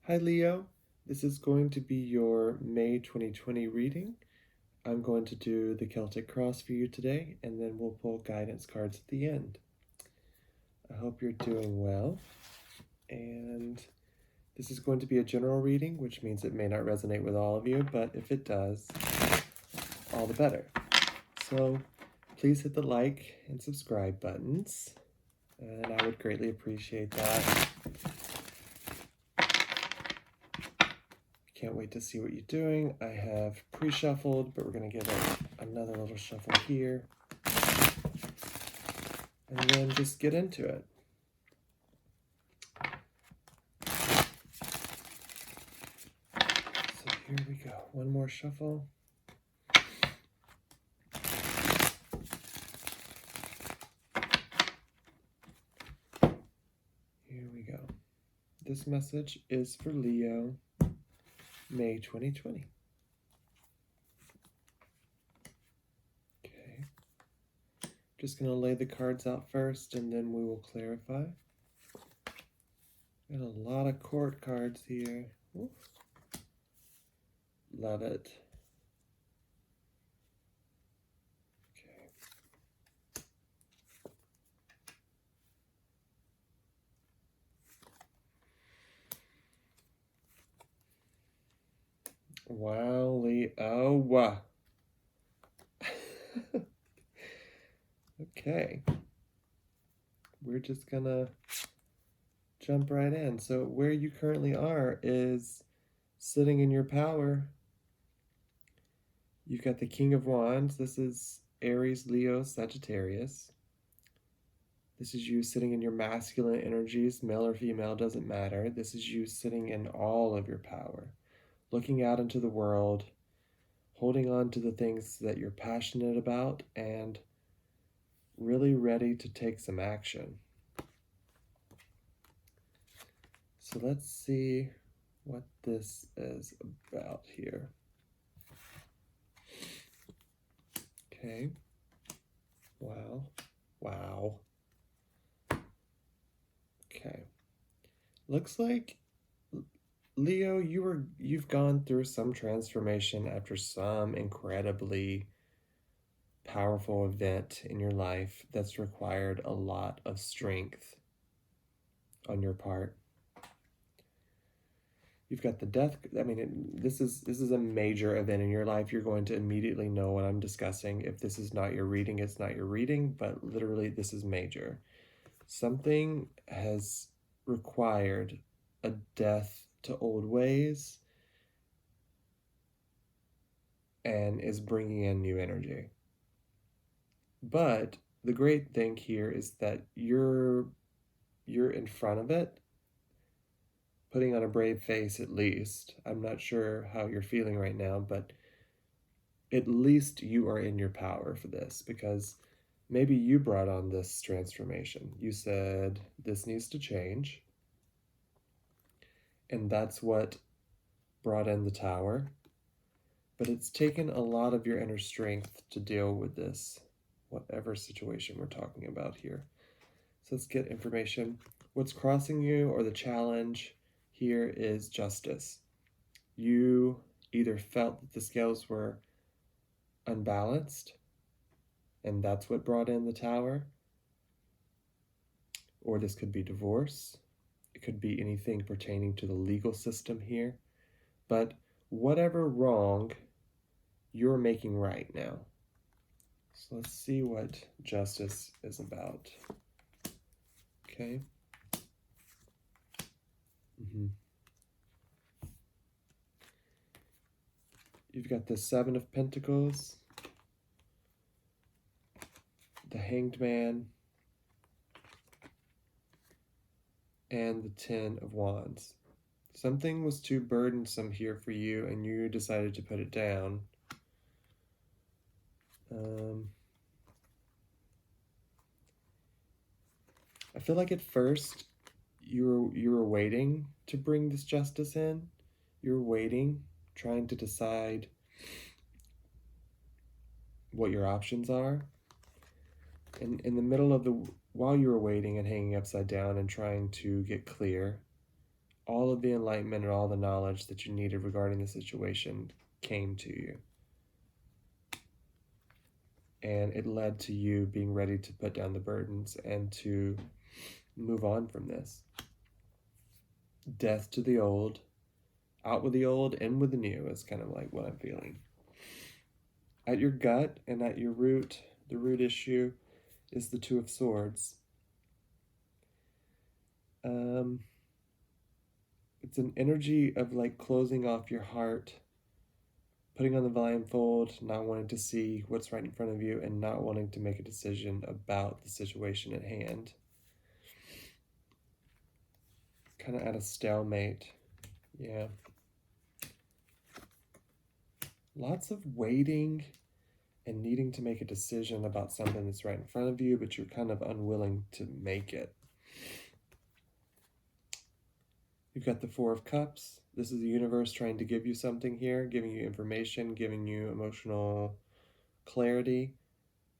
Hi Leo, this is going to be your May 2020 reading. I'm going to do the Celtic Cross for you today, and then we'll pull guidance cards at the end. I hope you're doing well, and this is going to be a general reading, which means it may not resonate with all of you, but if it does, all the better. So please hit the like and subscribe buttons, and I would greatly appreciate that. Can't wait to see what you're doing. I have pre-shuffled, but we're going to give it another little shuffle here. And then just get into it. So here we go. One more shuffle. Here we go. This message is for Leo, May 2020. Okay. Just going to lay the cards out first, and then we will clarify. Got a lot of court cards here. Oof. Love it. Okay. Wow, Leo. Okay. We're just gonna jump right in. So where you currently are is sitting in your power. You've got the King of Wands. This is Aries, Leo, Sagittarius. This is you sitting in your masculine energies, male or female, doesn't matter. This is you sitting in all of your power, looking out into the world, holding on to the things that you're passionate about, and really ready to take some action. So let's see what this is about here. Okay. Wow. Okay. Looks like Leo, you've gone through some transformation after some incredibly powerful event in your life that's required a lot of strength on your part. You've got the death. I mean, this is a major event in your life. You're going to immediately know what I'm discussing. If this is not your reading, it's not your reading, but literally this is major. Something has required a death to old ways and is bringing in new energy. But the great thing here is that you're in front of it, putting on a brave face at least. I'm not sure how you're feeling right now, but at least you are in your power for this, because maybe you brought on this transformation. You said, this needs to change. And that's what brought in the Tower. But it's taken a lot of your inner strength to deal with this, whatever situation we're talking about here. So let's get information. What's crossing you, or the challenge here, is justice. You either felt that the scales were unbalanced, and that's what brought in the Tower, or this could be divorce. It could be anything pertaining to the legal system here. But whatever wrong, you're making right now. So let's see what justice is about. Okay. You've got the Seven of Pentacles, the Hanged Man, and the Ten of Wands. Something was too burdensome here for you, and you decided to put it down. I feel like at first you were waiting to bring this justice in. You were waiting, trying to decide what your options are. And in the middle of while you were waiting and hanging upside down and trying to get clear all of the enlightenment and all the knowledge that you needed regarding the situation came to you. And it led to you being ready to put down the burdens and to move on from this. Death to the old, out with the old, in with the new is kind of like what I'm feeling. At your gut and at your root, the root issue is the Two of Swords. It's an energy of like closing off your heart, putting on the blindfold, not wanting to see what's right in front of you, and not wanting to make a decision about the situation at hand. Kind of at a stalemate. Yeah. Lots of waiting and needing to make a decision about something that's right in front of you, but you're kind of unwilling to make it. You've got the Four of Cups. This is the universe trying to give you something here, giving you information, giving you emotional clarity.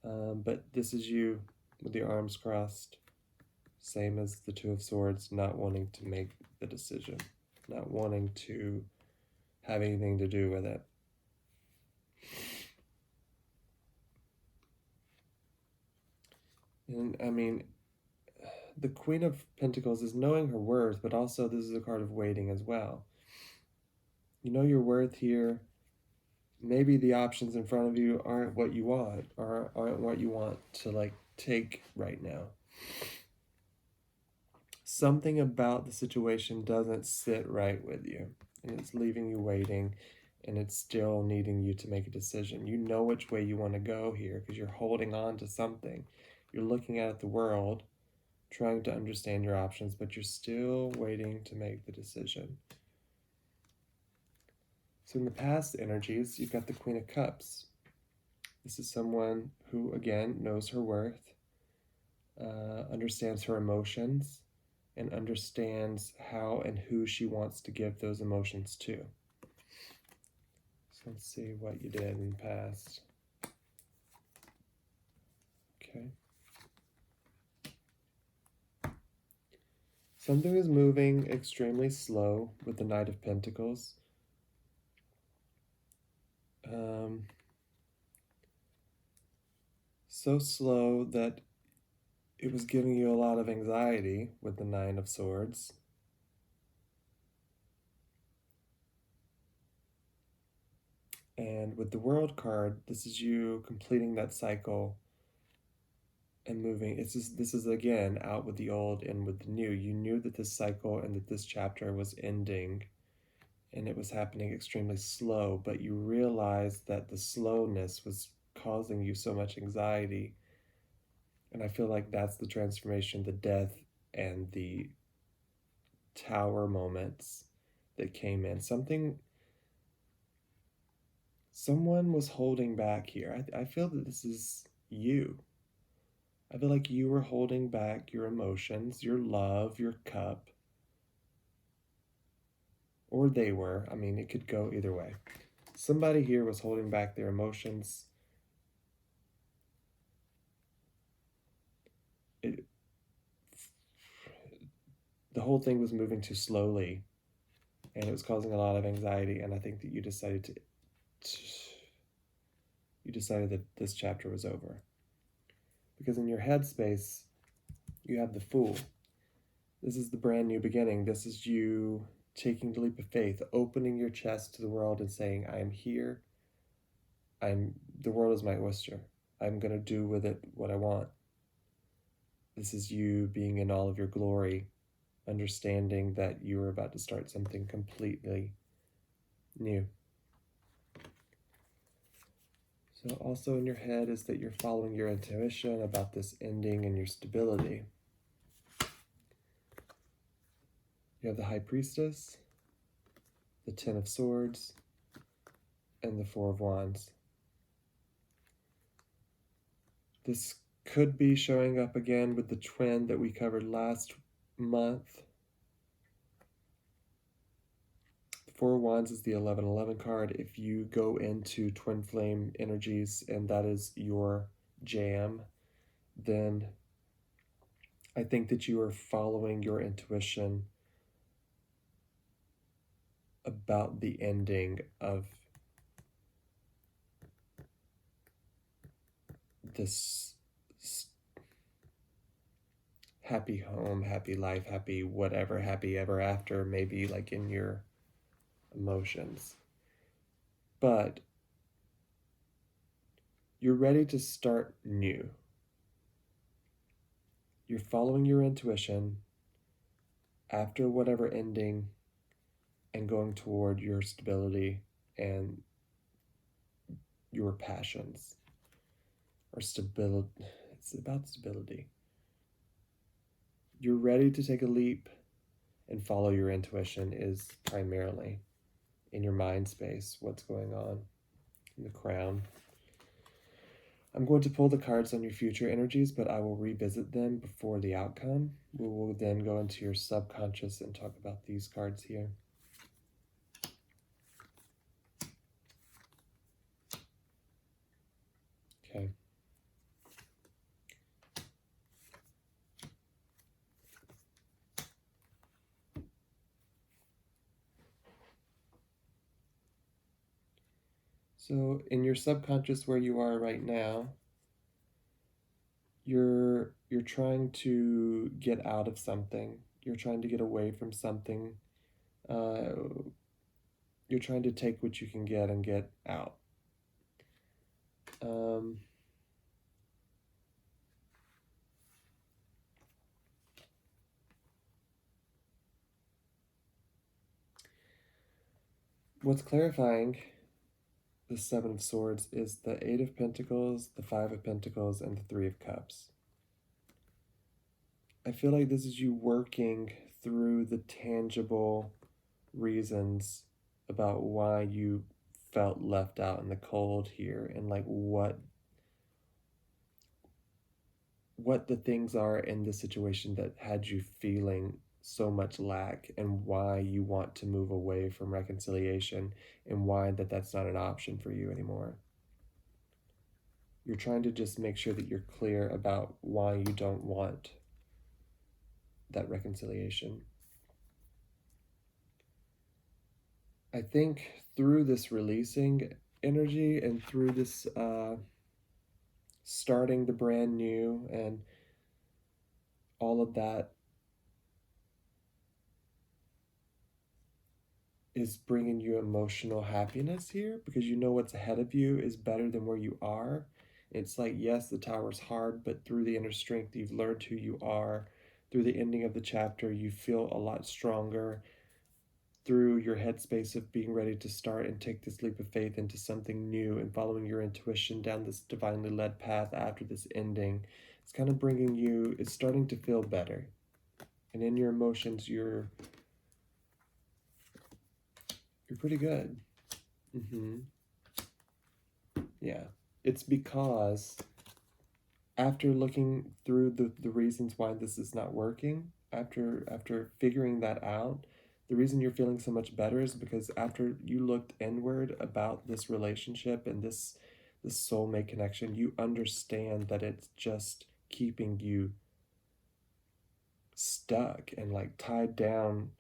But this is you with your arms crossed. Same as the Two of Swords, not wanting to make the decision, not wanting to have anything to do with it. And I mean, the Queen of Pentacles is knowing her worth, but also this is a card of waiting as well. You know your worth here. Maybe the options in front of you aren't what you want, or aren't what you want to like take right now. Something about the situation doesn't sit right with you, and it's leaving you waiting, and it's still needing you to make a decision. You know which way you want to go here because you're holding on to something. You're looking at the world, trying to understand your options, but you're still waiting to make the decision. So in the past energies, you've got the Queen of Cups. This is someone who, again, knows her worth, understands her emotions, and understands how and who she wants to give those emotions to. So let's see what you did in the past. Okay. Something is moving extremely slow with the Knight of Pentacles. So slow that it was giving you a lot of anxiety with the Nine of Swords. And with the World card, this is you completing that cycle and moving. This is again out with the old, in with the new. You knew that this cycle and that this chapter was ending, and it was happening extremely slow, but you realized that the slowness was causing you so much anxiety. And I feel like that's the transformation, the death and the tower moments that came in. Someone was holding back here. I feel that this is you. I feel like you were holding back your emotions, your love, your cup. Or they were. I mean, it could go either way. Somebody here was holding back their emotions. The whole thing was moving too slowly, and it was causing a lot of anxiety, and I think that you decided that this chapter was over. Because in your headspace, you have the Fool. This is the brand new beginning. This is you taking the leap of faith, opening your chest to the world and saying, I am here. The world is my oyster. I'm going to do with it what I want. This is you being in all of your glory, understanding that you are about to start something completely new. So also in your head is that you're following your intuition about this ending and your stability. You have the High Priestess, the Ten of Swords, and the Four of Wands. This could be showing up again with the twin that we covered last month. The Four of Wands is the 1111 card. If you go into twin flame energies and that is your jam, then I think that you are following your intuition about the ending of this happy home, happy life, happy whatever, happy ever after, maybe like in your emotions. But you're ready to start new. You're following your intuition after whatever ending and going toward your stability and your passions or stability. It's about stability. You're ready to take a leap and follow your intuition is primarily in your mind space what's going on in the crown. I'm going to pull the cards on your future energies, but I will revisit them before the outcome. We will then go into your subconscious and talk about these cards here. Okay. So in your subconscious where you are right now, you're trying to get out of something. You're trying to get away from something. You're trying to take what you can get and get out. What's clarifying the Seven of Swords is the Eight of Pentacles, the Five of Pentacles, and the Three of Cups. I feel like this is you working through the tangible reasons about why you felt left out in the cold here and like what the things are in the situation that had you feeling so much lack and why you want to move away from reconciliation and why that's not an option for you anymore. You're trying to just make sure that you're clear about why you don't want that reconciliation. I think through this releasing energy and through this starting the brand new and all of that is bringing you emotional happiness here because you know what's ahead of you is better than where you are. It's like, yes, the tower's hard, but through the inner strength, you've learned who you are. Through the ending of the chapter, you feel a lot stronger. Through your headspace of being ready to start and take this leap of faith into something new and following your intuition down this divinely led path after this ending, it's kind of bringing you, it's starting to feel better. And in your emotions, you're pretty good. Yeah. It's because after looking through the reasons why this is not working, after figuring that out, the reason you're feeling so much better is because after you looked inward about this relationship and this soulmate connection, you understand that it's just keeping you stuck and like tied down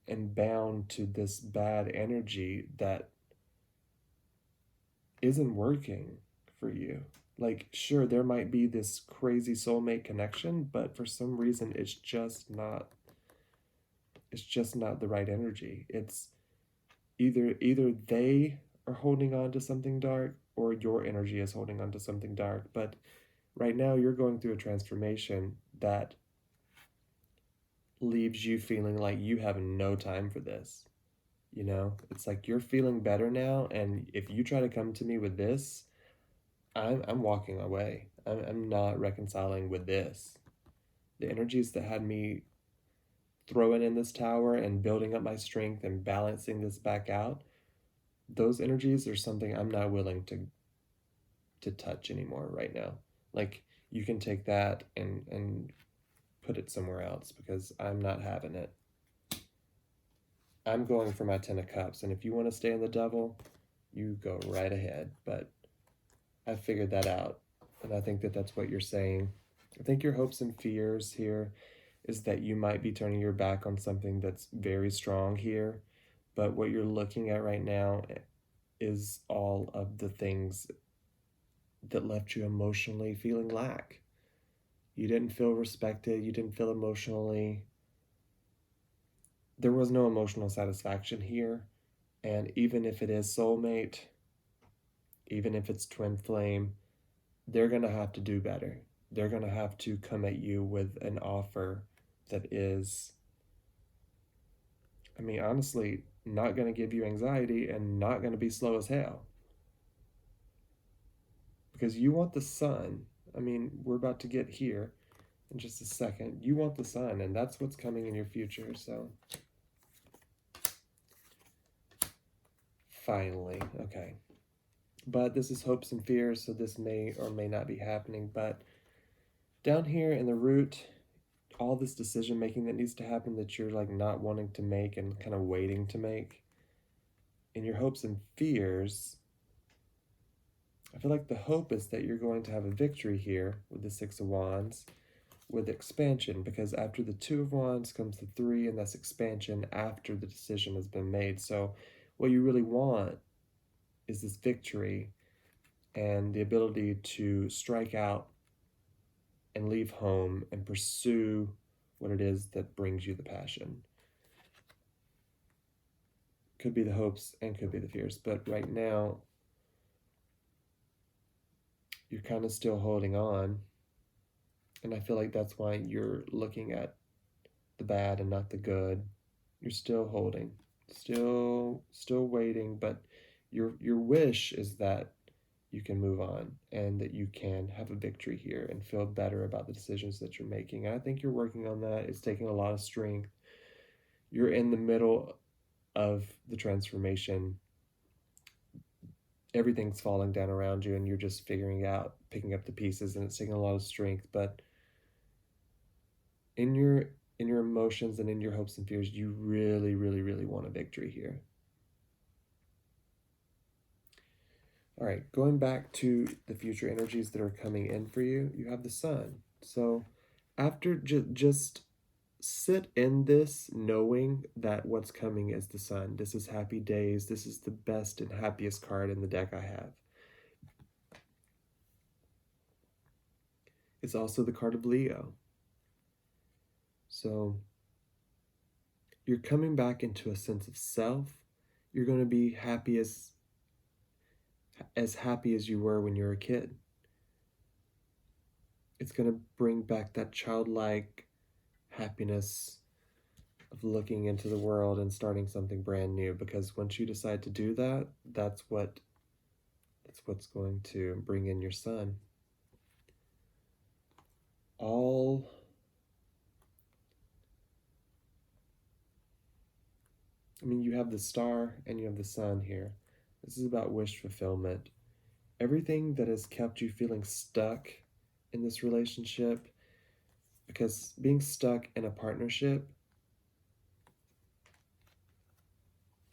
and bound to this bad energy that isn't working for you. Like, sure, there might be this crazy soulmate connection, but for some reason it's just not the right energy. It's either they are holding on to something dark or your energy is holding on to something dark. But right now you're going through a transformation that leaves you feeling like you have no time for this. You know, it's like you're feeling better now, and if you try to come to me with this, I'm walking away. I'm not reconciling with this. The energies that had me throwing in this tower and building up my strength and balancing this back out, those energies are something I'm not willing to touch anymore right now. Like, you can take that and put it somewhere else because I'm not having it. I'm going for my 10 of cups, and if you want to stay in the devil, you go right ahead. But I figured that out, and I think that's what you're saying. I think your hopes and fears here is that you might be turning your back on something that's very strong here, But what you're looking at right now is all of the things that left you emotionally feeling lack. You didn't feel respected. You didn't feel emotionally. There was no emotional satisfaction here. And even if it is soulmate, even if it's twin flame, they're going to have to do better. They're going to have to come at you with an offer that is, I mean, honestly, not going to give you anxiety and not going to be slow as hell. Because you want the sun. I mean, we're about to get here in just a second. You want the sun, and that's what's coming in your future. So, finally, okay. But this is hopes and fears, so this may or may not be happening. But down here in the root, all this decision making that needs to happen that you're like not wanting to make and kind of waiting to make, in your hopes and fears, I feel like the hope is that you're going to have a victory here with the Six of Wands, with expansion, because after the Two of Wands comes the Three, and that's expansion after the decision has been made. So what you really want is this victory and the ability to strike out and leave home and pursue what it is that brings you the passion. Could be the hopes and could be the fears, but right now you're kind of still holding on, and I feel like that's why you're looking at the bad and not the good. You're still holding, still waiting, but your wish is that you can move on and that you can have a victory here and feel better about the decisions that you're making. And I think you're working on that. It's taking a lot of strength. You're in the middle of the transformation. Everything's falling down around you and you're just figuring out, picking up the pieces, and it's taking a lot of strength. But in your emotions and in your hopes and fears, you really, really, really want a victory here. All right, going back to the future energies that are coming in for you, you have the sun. So after just sit in this knowing that what's coming is the sun. This is happy days. This is the best and happiest card in the deck I have. It's also the card of Leo. So you're coming back into a sense of self. You're going to be happy as happy as you were when you were a kid. It's going to bring back that childlike happiness of looking into the world and starting something brand new, because once you decide to do that, that's what's going to bring in your sun. You have the star and you have the sun here. This is about wish fulfillment. Everything that has kept you feeling stuck in this relationship, because being stuck in a partnership,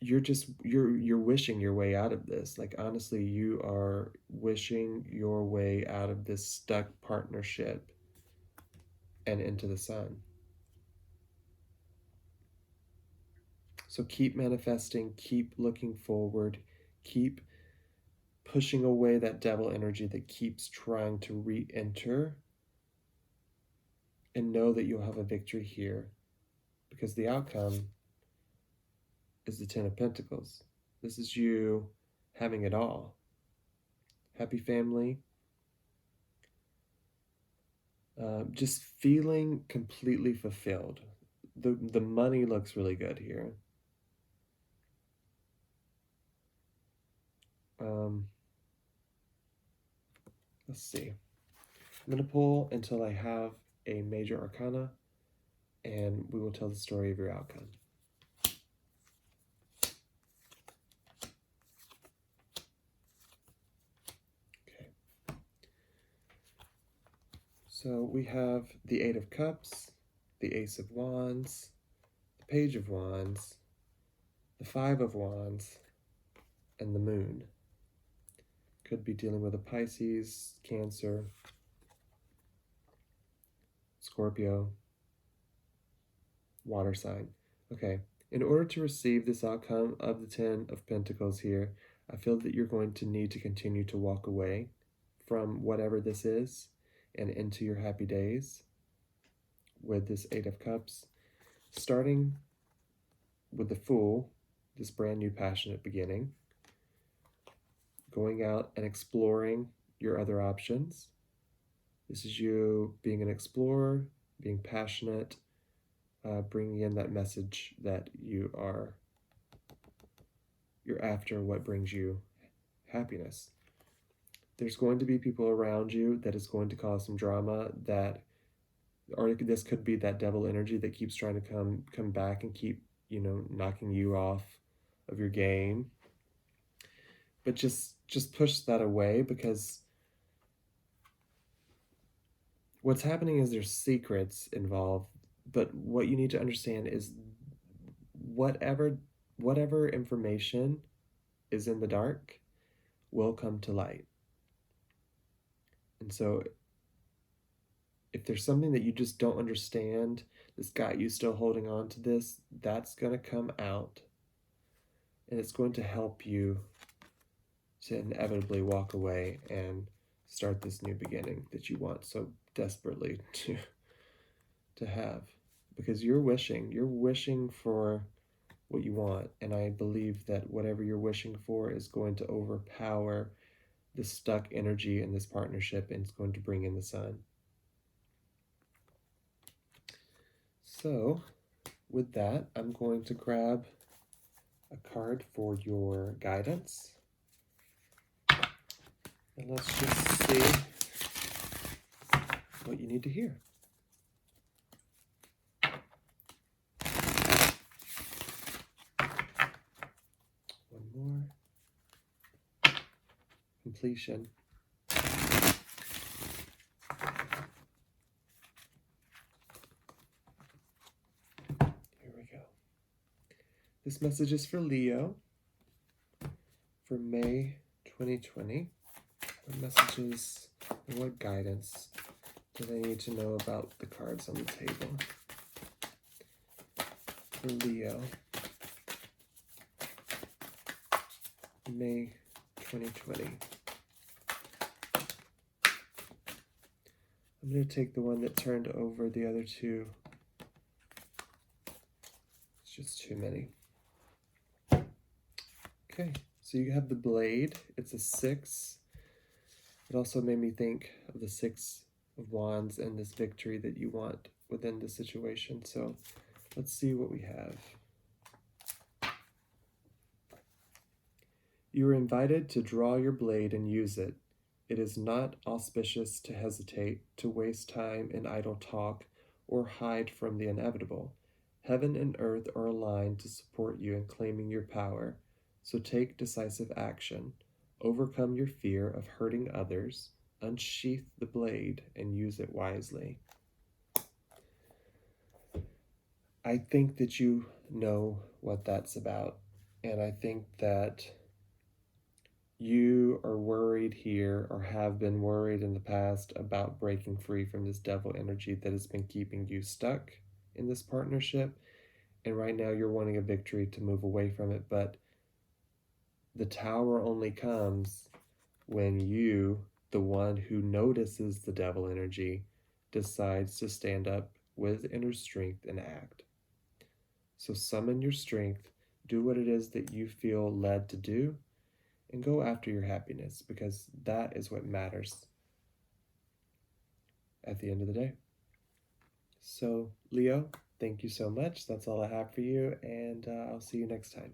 you're wishing your way out of this. Like, honestly, you are wishing your way out of this stuck partnership and into the sun. So keep manifesting, keep looking forward, keep pushing away that devil energy that keeps trying to re-enter, and know that you'll have a victory here, because the outcome is the Ten of Pentacles. This is you having it all. Happy family. Just feeling completely fulfilled. The money looks really good here. Let's see. I'm going to pull until I have a major arcana, and we will tell the story of your outcome. Okay. So we have the Eight of Cups, the Ace of Wands, the Page of Wands, the Five of Wands, and the Moon. Could be dealing with a Pisces, Cancer, Scorpio, water sign. Okay, In order to receive this outcome of the Ten of Pentacles here, I feel that you're going to need to continue to walk away from whatever this is and into your happy days with this Eight of Cups, starting with the Fool, this brand new passionate beginning, going out and exploring your other options. This is you being an explorer, being passionate, bringing in that message that you're after what brings you happiness. There's going to be people around you that is going to cause some drama, or this could be that devil energy that keeps trying to come back and keep, knocking you off of your game. But just push that away, because what's happening is there's secrets involved. But what you need to understand is whatever information is in the dark will come to light. And so if there's something that you just don't understand, that's got you still holding on to this, that's going to come out. And it's going to help you to inevitably walk away and start this new beginning that you want so desperately to have. Because you're wishing for what you want. And I believe that whatever you're wishing for is going to overpower the stuck energy in this partnership, and it's going to bring in the sun. So with that, I'm going to grab a card for your guidance. And let's just see what you need to hear. One more. Completion. Here we go. This message is for Leo for May 2020. What messages and what guidance do they need to know about the cards on the table? For Leo, May 2020. I'm going to take the one that turned over the other two. It's just too many. Okay, so you have the blade. It's a 6. It also made me think of the 6 of Wands and this victory that you want within the situation. So let's see what we have. You are invited to draw your blade and use it. It is not auspicious to hesitate, to waste time in idle talk, or hide from the inevitable. Heaven and earth are aligned to support you in claiming your power, so take decisive action. Overcome your fear of hurting others, unsheath the blade, and use it wisely. I think that you know what that's about, and I think that you are worried here, or have been worried in the past, about breaking free from this devil energy that has been keeping you stuck in this partnership. And right now you're wanting a victory to move away from it, but the Tower only comes when you, the one who notices the devil energy, decides to stand up with inner strength and act. So summon your strength, do what it is that you feel led to do, and go after your happiness, because that is what matters at the end of the day. So, Leo, thank you so much. That's all I have for you, and I'll see you next time.